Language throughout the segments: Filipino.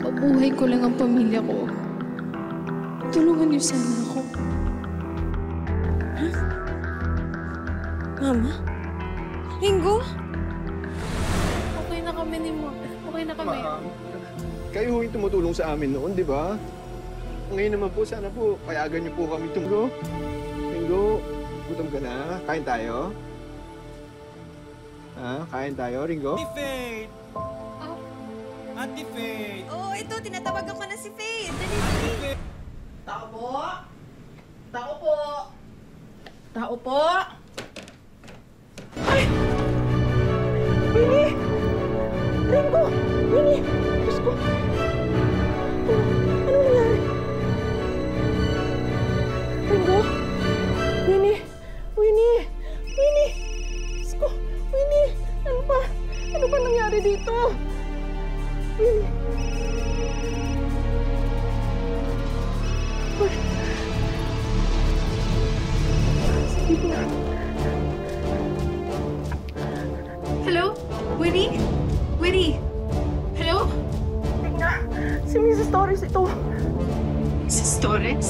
Mabuhay ko lang ang pamilya ko. Tulungan niyo sana ako. Huh? Mama? Ringo? Okay na kami ni Mo. Okay na kami. Kayo ho yung tumutulong sa amin noon, di ba? Ngayon naman po, sana po, payagan niyo po kami tumulong. Ringo, gutom ka na? Kain tayo? Ha? Kain tayo, Ringo? Ate Faith! Ate Faith! Oo, ito. Tinatawagan ko na si Faith. Dali. Tao po! Tao po! Tao po! Ay! Winnie! Ringo! Winnie! Diyos ko! Ano nangyari? Ringo? Winnie! Winnie! Winnie! Diyos ko! Winnie! Ano ba? Ano ba nangyari dito? Winnie! Hello? Winnie? Winnie? Hello? Tingnan! Si Mrs. Torres ito! Mrs. Torres?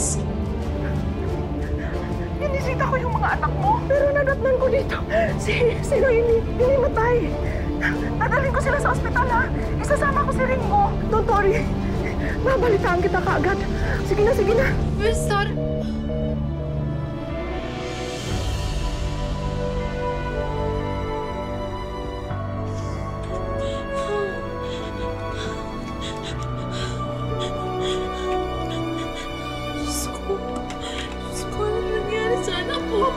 Inisita ko yung mga anak mo, pero nadatnan ko dito. Si Noemi, hinimatay. Dadalhin ko sila sa ospital, ha? Isasama ko si Ringo. Don't worry. Babalitaan kita kaagad. Sige na, sige na. Mrs. Torres? Diyos ko, ano nangyari sa anak ko?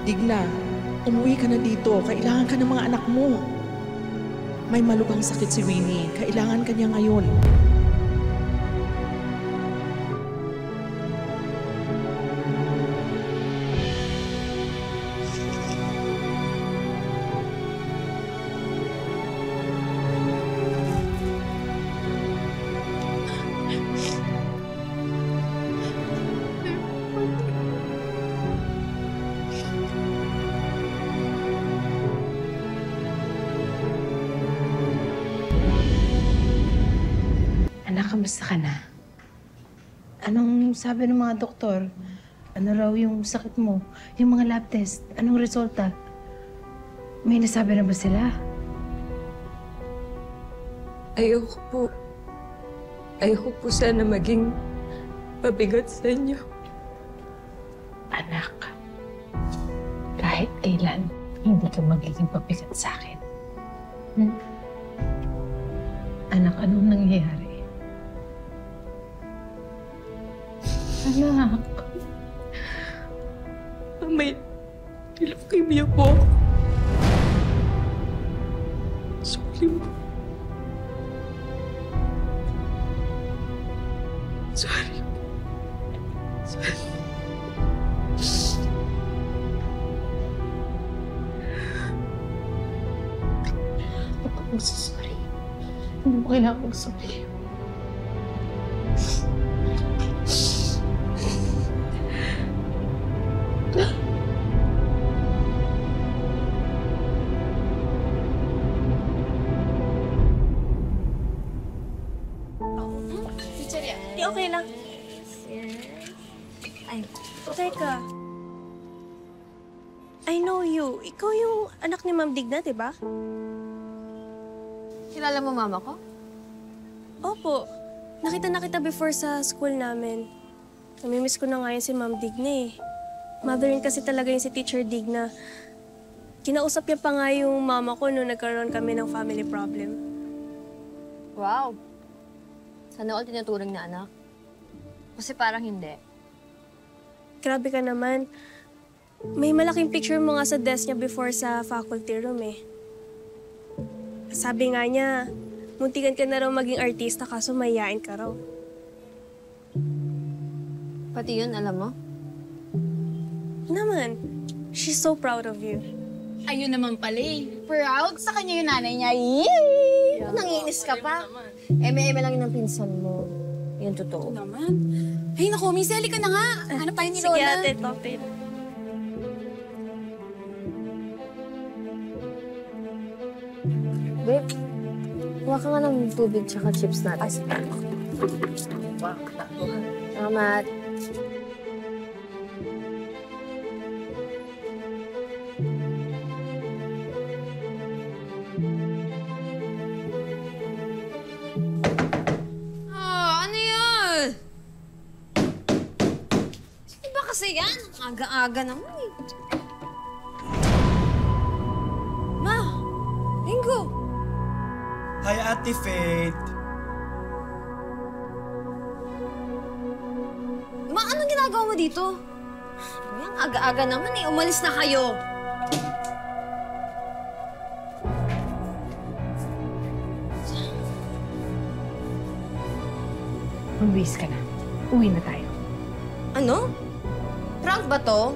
Digna, umuwi ka na dito. Kailangan ka ng mga anak mo. May malubhang sakit si Winnie. Kailangan ka niya ngayon. Kamusta ka na? Anong sabi ng mga doktor? Ano raw yung sakit mo? Yung mga lab test, anong resulta? May nasabi na ba sila? Ayoko po sana maging pabigat sa inyo. Anak, kahit kailan, hindi ka magiging pabigat sa akin. Anak, anong nangyayari? Anak. May leukemia po ako. Sorry po. Sorry. Huwag ka magsasorry. Hindi mo kailangan magsorry. Di, okay lang. Yes. Ay, teka. I know you. Ikaw yung anak ni Ma'am Digna, di ba? Kilala mo mama ko? Opo. Nakita na kita before sa school namin. Namimiss ko na nga yun si Ma'am Digna eh. Mother rin kasi talaga yun si Teacher Digna. Kinausap niya pa nga yung mama ko nung nagkaroon kami ng family problem. Wow. Sana all tinuturing na anak. Kasi parang hindi. Grabe ka naman. May malaking picture mo nga sa desk niya before sa faculty room eh. Sabi nga niya, muntikan ka na raw maging artista kaso mayayain ka raw. Pati yun, alam mo? Naman, she's so proud of you. Ayun naman pala eh. Proud sa kanya yung nanay niya. Yay! Nanginis ka pa. Eme-eme lang yun ang pinsan mo. Yan totoo. Naman. Ay, naku, Miss Ellie ka na nga. Ano pa yun ni Lola? Sige ate, talk to you. Babe, kuha ka nga ng tubig tsaka chips natin. Ay, sige. Salamat. Ano yun? Iba kasi yan. Aga-aga naman eh. Ma! Ringo! Hi, Ate Faith. Ma, anong ginagawa mo dito? Yan, aga-aga naman eh. Umalis na kayo. Magbihis ka na. Uwi na tayo. Ano? Prank ba to?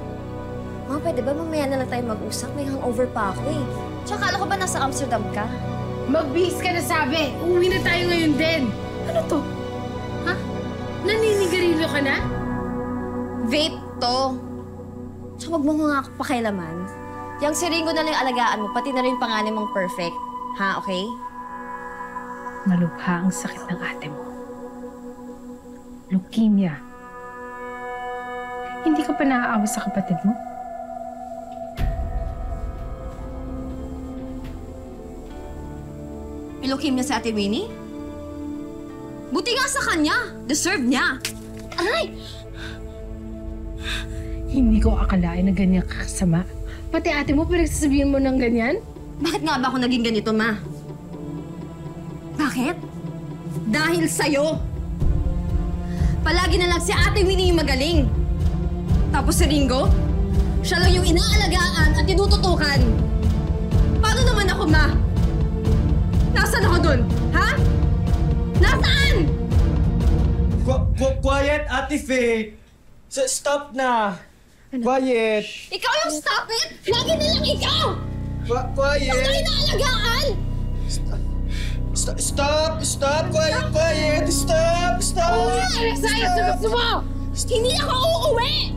Ma, pwede ba mamaya na lang tayo mag-usap? May hangover pa ako eh. Tsaka akala ko ba nasa Amsterdam ka? Magbihis ka na sabi! Uwi na tayo ngayon din! Ano to? Ha? Naninigarilyo ka na? Vape to. Tsaka wag mo nga ako pakialaman. Yang si Ringo na lang yung alagaan mo, pati na rin yung panganay mong perfect. Ha, okay? Malubha ang sakit ng ate mo. Leukemia. Hindi ka pa naaawa sa kapatid mo? Ilokim niya sa Ate Winnie? Buti nga sa kanya. Deserve niya. Aray! Hindi ko akalain na ganyan kakasama. Pati ate mo, pinagsasabihin mo ng ganyan? Bakit nga ba ako naging ganito, Ma? Bakit? Dahil sa'yo. Palagi na lang si Ate Winnie yung magaling. Tapos si Ringo, siya lang yung inaalagaan at tinututukan. Paano naman ako, Ma? Nasaan ako dun? Ha? Nasaan? Quiet, Ate Faith. Stop na. Quiet. Ikaw yung stop it! Lagi na lang ikaw! Quiet. Ikaw na inaalagaan! Stop. Quiet. Stop. Sa'yo sa gusto mo! Hindi ako uuwi!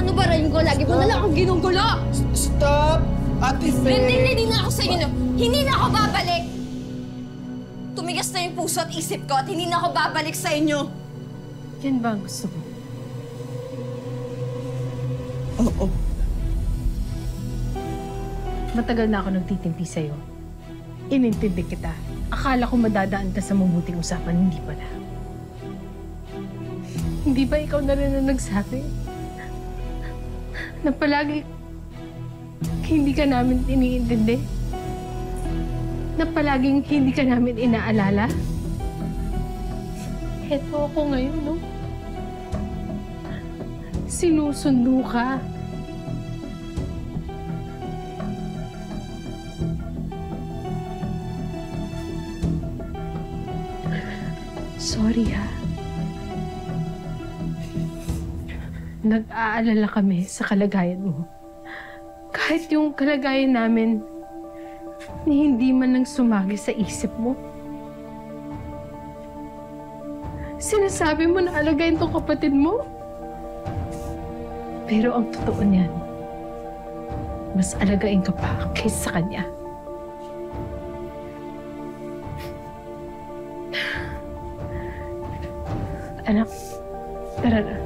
Ano ba, Ringo? Lagi mo na lang akong ginugulo! Stop. Ate Faith. Hindi na ako sa inyo. Hindi na ako babalik! Tumigas na yung puso at isip ko at hindi na ako babalik sa inyo. Yan ba ang gusto mo? Oo. Matagal na ako nagtitimpi sa'yo. Inintindi kita. Akala ko madadaan ka sa mabuting usapan, hindi pala. Hindi ba ikaw na rin ang nagsabi? Na palagi hindi ka namin iniintindi? Na palaging hindi ka namin inaalala? Eto ako ngayon, no? Sinusundo ka. Sorry, ha? Nag-aalala kami sa kalagayan mo. Kahit yung kalagayan namin, ni hindi man lang sumagi sa isip mo. Sinasabi mo na alagayin tong kapatid mo? Pero ang totoo niyan, mas alagayin ka pa kaysa sa kanya. Anak, tara na.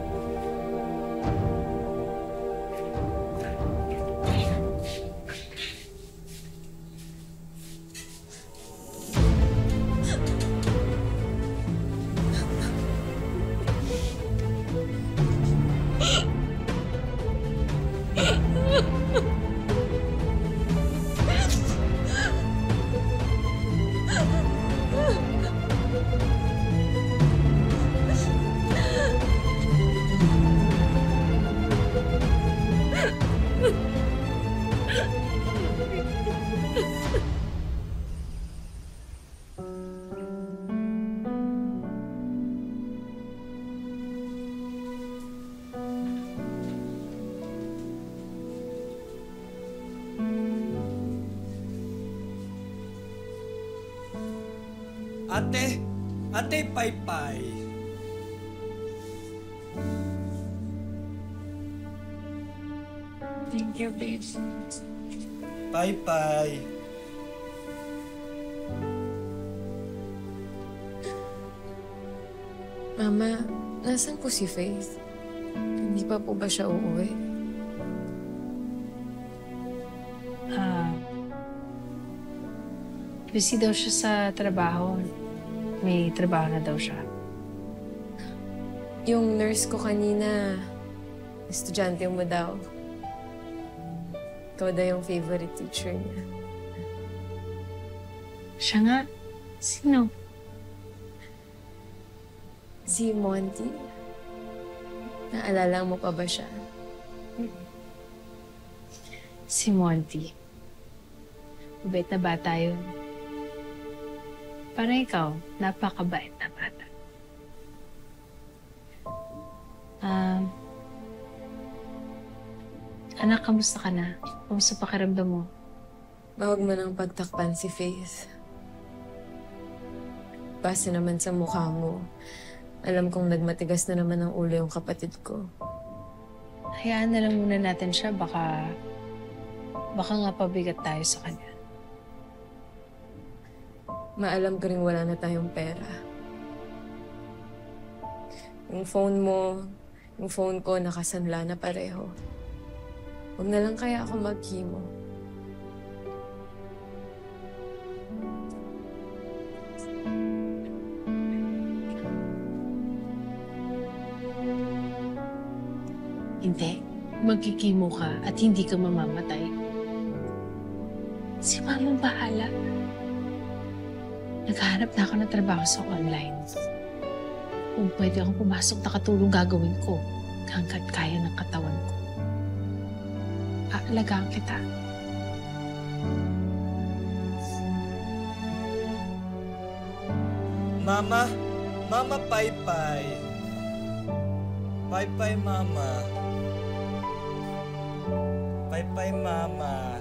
Ate Paypay. Thank you, babe. Paypay. Mama, nasan po si Faith? Hindi pa po ba siya uuwi? Busy daw siya sa trabaho. May trabaho na daw siya. Yung nurse ko kanina, estudyante mo daw. Ikaw daw yung favorite teacher niya. Siya nga? Sino? Si Monty. Naalala mo pa ba siya? Si Monty. Mabait na bata yun. Parang ikaw, napakabait na bata. Anak, kamusta ka na? Kamusta pakiramdam mo? Bawag mo nang pagtakpan si Faith. Base naman sa mukha mo, alam kong nagmatigas na naman ang ulo yung kapatid ko. Hayaan na lang muna natin siya. Baka nga pabigat tayo sa kanya. Maalam ko rin wala na tayong pera. Yung phone mo, yung phone ko nakasanla na pareho. Huwag na lang kaya ako mag-chemo. Hindi. Magkikimo ka at hindi ka mamamatay. Si Mama bahala. Naghahanap na ako ng trabaho sa online. Kung pwede akong pumasok na katulong gagawin ko hanggat kaya ng katawan ko. Aalagaan kita. Mama Paypay. Paypay, Mama. Paypay, Mama.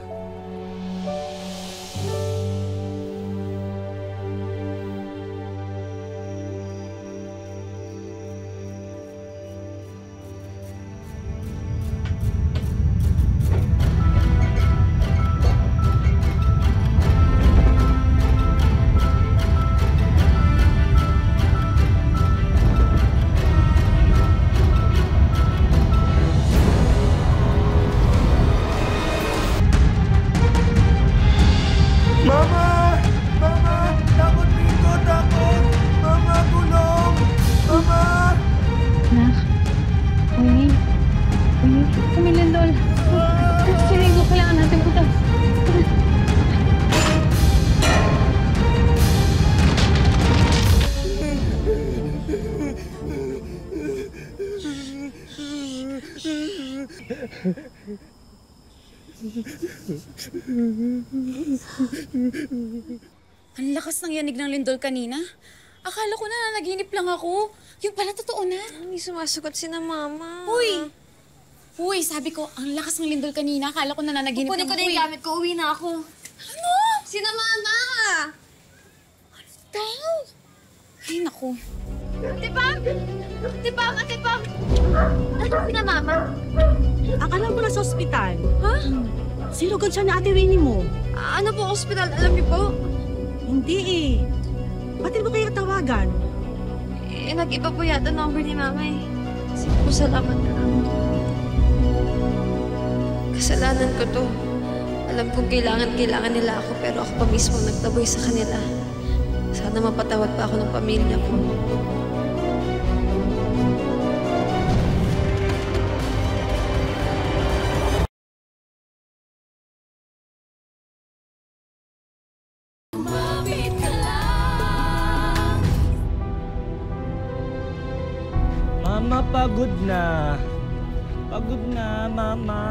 Ang lakas ng yanig ng lindol kanina. Akala ko na nanaginip lang ako. Yung pala totoo na. Hindi sumasagot si na Mama. Uy! Uy, sabi ko, ang lakas ng lindol kanina. Akala ko na nanaginip lang ako. Kukunin ko na yung gamit ko. Uwi na ako. Ano? Si na Mama! Daw! Ay, naku. Ate Pam! Ate Pam! Ate Pam! Ano si na Mama? Akala mo na sa ospital. Ha? Sinugod siya na Ate Winnie mo. Ano po ospital? Alam niyo po? Hindi eh. Ba't mo kaya tawagan? nag-iba po yata number ni Mama eh. Sige po, salamat na lang. Kasalanan ko to. Alam kong kailangan nila ako, pero ako pa mismo nagtaboy sa kanila. Sana mapatawad pa ako ng pamilya ko. Mama, pagod na. Pagod na, Mama.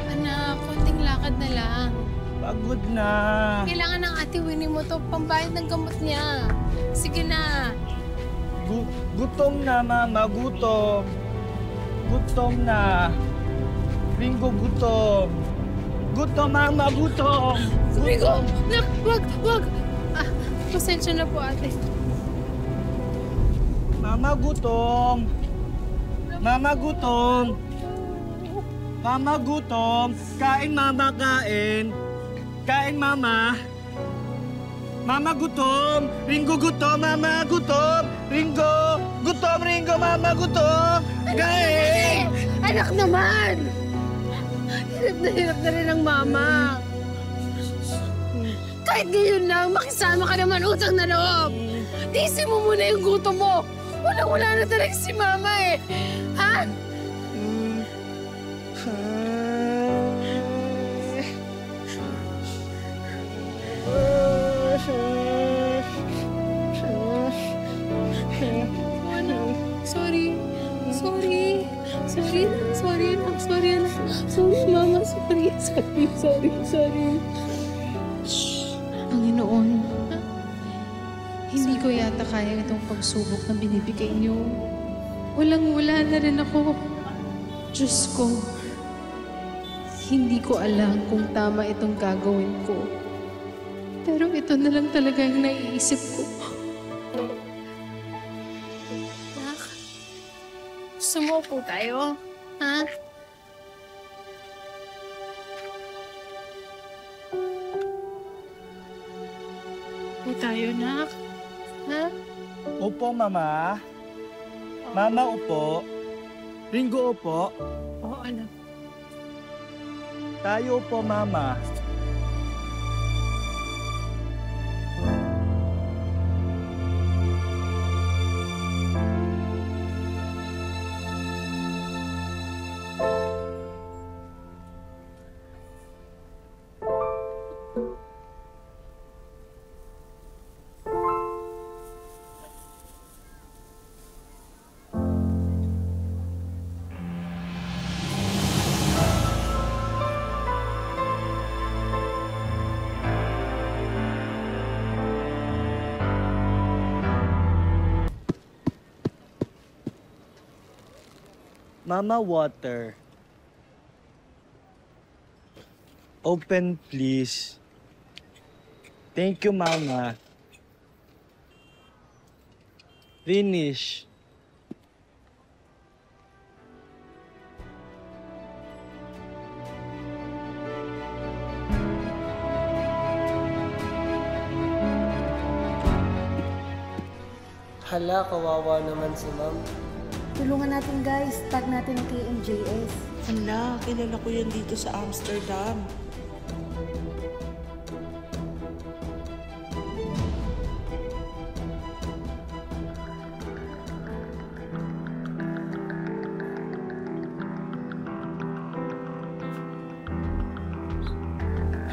Anak, konting lakad na lang. Pagod na. Kailangan ng Ate Winnie mo to pambayad ng gamot niya. Sige na. Gutom na, Mama. Gutom. Gutom na. Ringo, gutom. Gutom, Mama. Gutom. Ringo! Nak, wag! Ah, pasensya na po, ate. Mama, gutom. Mama, gutom. Mama, gutom. Kain, Mama, kain. Kain, Mama. Mama, gutom. Ringo, gutom. Mama, gutom. Ringo, gutom. Ringo, Mama, gutom. Kain! Anak naman! Hirap na rin ang mama. Kahit ngayon lang, makisama ka naman utang na loob. Tiisin mo muna yung gutom mo. Wala na talaga si mama eh. Ha? Sorry, Mama. Sorry. Panginoon, hindi ko yata kaya itong pagsubok na binibigay niyo. Walang-wala na rin ako. Diyos ko, hindi ko alam kung tama itong gagawin ko. Pero ito na lang talaga yung naiisip ko. Nak, gusto mo po tayo? Ha? Po tayo, Nak? Ha? Upo, Mama. Mama, upo. Ringo, upo. Oo, anak. Tayo upo, Mama. Mama, water. Open, please. Thank you, Mama. Finish. Hala, kawawa naman si Ma'am. Tulungan natin guys, tag natin ang KMJS. Hala, kilala ko yan dito sa Amsterdam.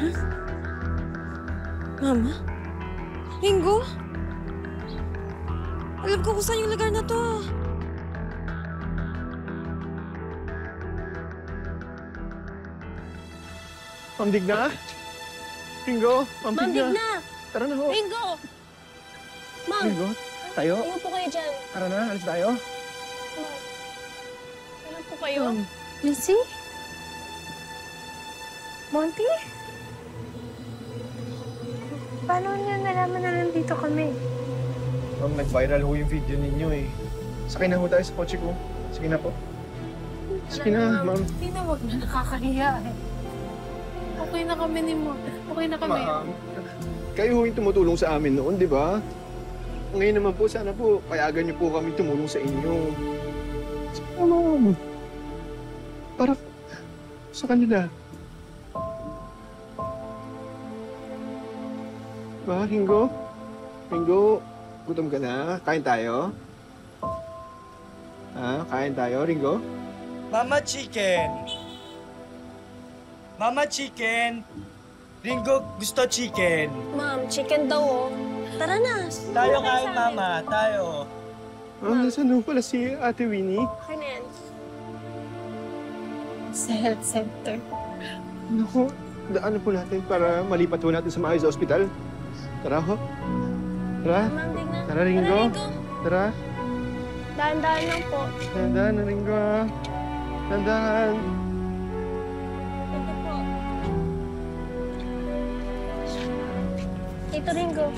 Huh? Mama? Ringo? Alam ko kung saan yung lugar na to. Ma'am Digna? Ringo? Ma'am Digna! Tara na ho. Ringo! Ma'am! Ringo, tayo? Tingnan po kayo dyan. Tara na, alis tayo. Alam po kayo? Missy? Monty? Paano niyo nalaman na nandito kami? Ma'am, nag-viral ho yung video ninyo eh. Sakay na ho tayo sa kotse ko. Sige na po. Sige na, ma'am. Hindi na, wag na, nakakahiya eh. Okay na kami ni Mo. Okay na kami. Ma'am, kayo ho yung tumutulong sa amin noon, di ba? Ngayon naman po, sana po, payagan niyo po kami tumulong sa inyo. Ano? Para sa kanila. Ba, Ringo? Ringo, gutom ka na? Kain tayo? Ha? Kain tayo, Ringo? Mama Chicken! Mama Chicken! Ringo gusto chicken. Ma'am, chicken daw, oh. Tara na. Tayo kain, Mama. Tayo. Ma'am, nasaan pala si Ate Winnie? Okay na yan. Sa health center. Naku, daanan po natin para malipat po natin sa maayos sa ospital. Tara ho. Tara. Ma'am, Digna. Tara, Ringo. Tara. Dahan-dahan lang po. Dahan-dahan, Ringo. Dahan-dahan. Ito po. Tito Ringo.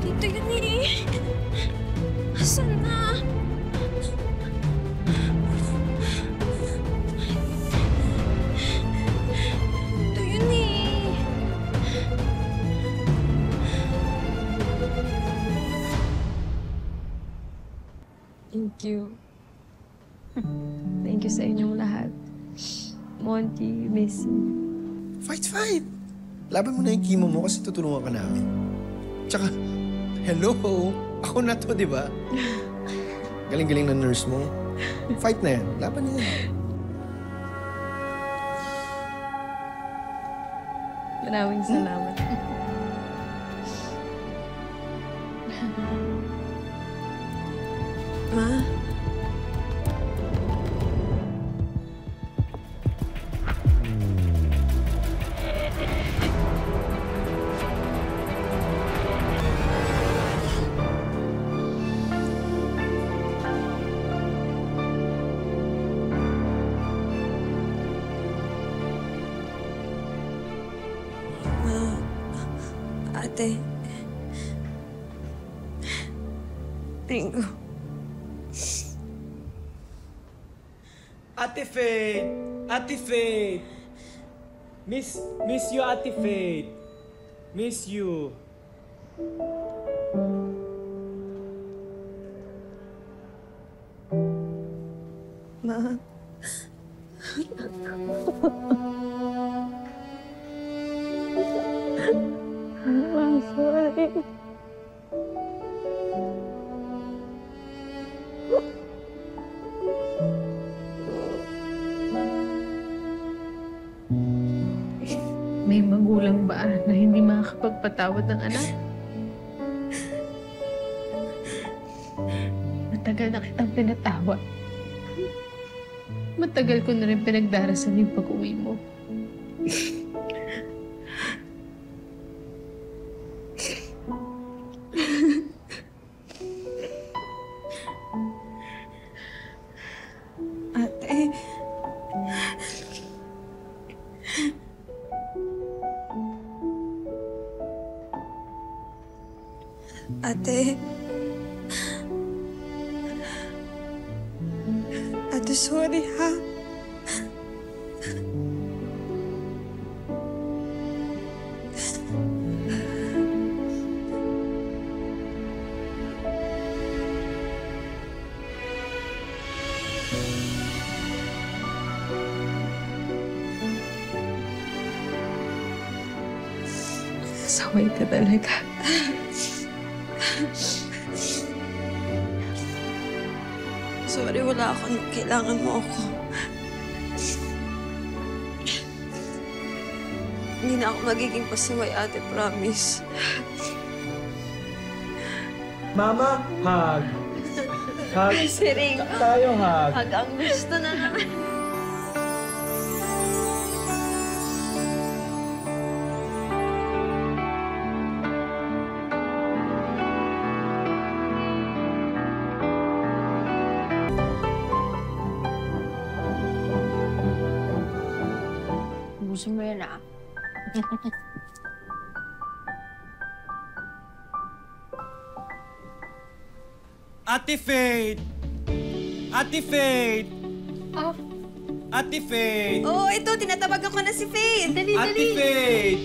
Tito Yuni. Asan na? Tito Yuni. Thank you. Thank you sa inyong lahat. Monty, Missy. Fight! Laban mo na yung chemo mo kasi tutulungan ka namin. Tsaka, hello! Ako na to, di ba? Galing-galing na nurse mo. Fight na yan. Laban na yan. Maraming salamat. Ma? Ate. Ringo. Ate Faith! Ate Faith! Miss you, Ate Faith. Miss you. Ma. I'm sorry. May magulang ba na hindi makakapagpatawad ng anak? Matagal na kitang pinatawad. Matagal ko na rin pinagdarasan yung pag-uwi mo. Ate. Ate. Ate, sorry ha. Saway ka talaga. Sorry, wala ako nung kailangan mo ako. Hindi na ako magiging pasiway, ate, promise. Mama, hug. Hug. Si Ringo. Tayo, hug. Hug ang gusto na naman. Gusto mo yan, ah? Ate Faith! Ate Faith! Oh. Ate Faith! Oo, ito, tinatawagan ko na si Faith. Dali, Ate Faith!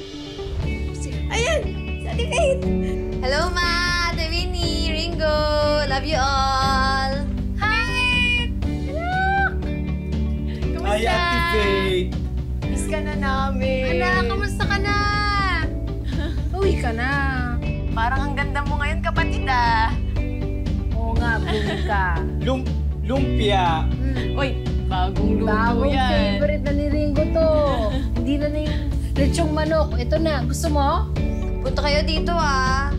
Ayan! Si Ate Faith! Hello, Ma! Ate Winnie! Ringo! Love you all! Hi! Hello! Ay, Ate Faith! Miss ka na namin. Anak, kamusta ka na? Uwi ka na. Parang ang ganda mo ngayon, kapatid ah. Oo nga, bumi ka. Lumpia! Uy, bagong luto Bagong yan. favorite na ni Ringo to. Hindi na yung lechong manok. Ito na. Gusto mo? Punta kayo dito ah.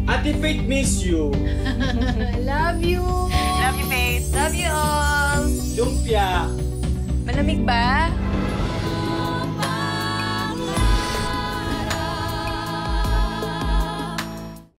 Ate Faith, miss you! I love you. Love you, Faith. Love you all! Lumpia! Malamig ba?